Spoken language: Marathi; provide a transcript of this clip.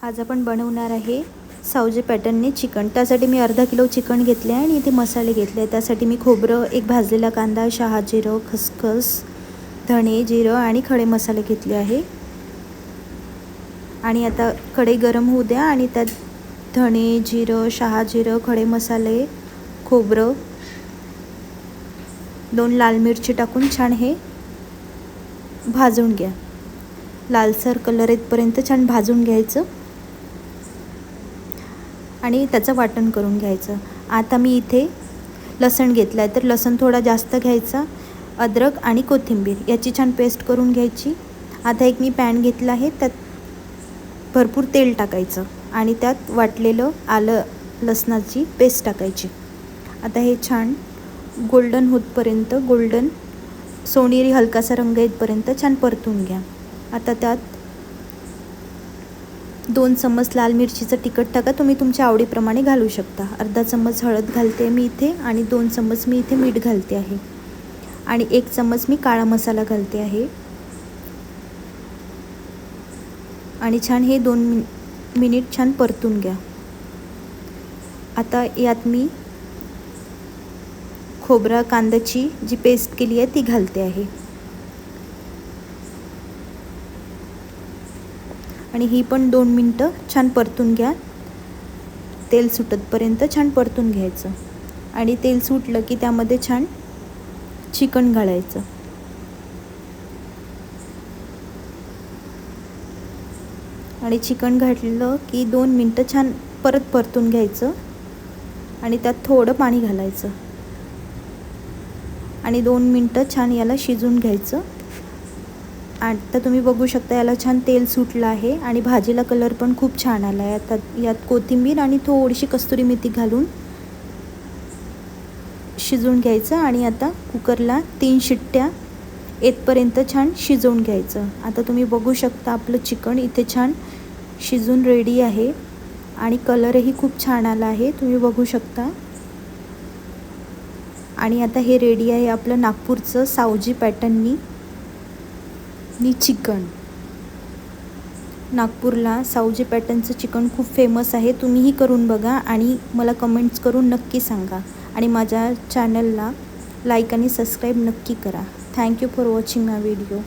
आज आपण बनवणार आहे सावजी पॅटर्नने चिकन। त्यासाठी मी अर्धा किलो चिकन घेतले आहे आणि इथे मसाले घेतले। त्यासाठी मी खोबरं, एक भाजलेला कांदा, शहाजिरं, खसखस, धणे, जिरं आणि खडे मसाले घेतले आहे। आणि आता कढई गरम होऊ द्या आणि त्यात धणे, जिरं, शहाजिरं, खडे मसाले, खोबरं, 2 लाल मिरची टाकून छान हे भाजून घ्या। लालसर कलर येतपर्यंत छान भाजून घ्यायचं आणि त्याचं वाटण करून घ्यायचं। आता मी इथे लसण घेतला आहे, तर लसण थोडा जास्त घ्यायचा, अद्रक आणि कोथिंबीर याची छान पेस्ट करून घ्यायची। आता एक मी पॅन घेतला आहे, त्यात भरपूर तेल टाकायचं आणि त्यात वाटलेलं आलं लसणाची पेस्ट टाकायची। आता हे छान गोल्डन होतपर्यंत, गोल्डन सोनेरी हलकासा रंग येतपर्यंत छान परतून घ्या। आता त्यात 2 चम्मच लाल मिरचीचं तिखट टाका, तुम्ही तुमच्या आवडीप्रमाणे घालू शकता। अर्धा चम्मच हळद घालते मी इथे आणि 2 चम्मच मी इथे मीठ घालते आहे आणि 1 चम्मच मी काळा मसाला घालते आहे आणि छान हे 2 मिनिट छान परतून घ्या। आता यात मी खोबरा कांद्याची जी पेस्ट केली आहे ती घालते आहे आणि ही पण 2 मिनिटं छान परतून घ्या। तेल सुटतपर्यंत छान परतून घ्यायचं आणि तेल सुटलं की त्यामध्ये छान चिकन घालायचं आणि चिकन घातलं की 2 मिनिटं छान परत परतून घ्यायचं आणि त्यात थोडं पाणी घालायचं आणि 2 मिनिटं छान याला शिजवून घ्यायचं। आता तुम्ही बघू शकता याला छान तेल सुटलं आहे आणि भाजीला कलर पण खूप छान आला आहे। आता यात कोथिंबीर आणि थोडीशी कस्तुरी मेथी घालून शिजवून घ्यायचं आणि आता कुकरला 3 शिट्ट्या येतपर्यंत छान शिजवून घ्यायचं। आता तुम्ही बघू शकता आपलं चिकन इथे छान शिजून रेडी आहे आणि कलरही खूप छान आला आहे, तुम्ही बघू शकता। आणि आता हे रेडी आहे आपलं नागपूरचं सावजी पॅटर्ननी चिकन। नागपूरला सावजी पॅटर्नचं चिकन खूप फेमस आहे, तुम्हीही करून बघा आणि मला कमेंट्स करून नक्की सांगा आणि माझ्या चॅनलला लाईक आणि सबस्क्राईब नक्की करा। Thank you for watching my video.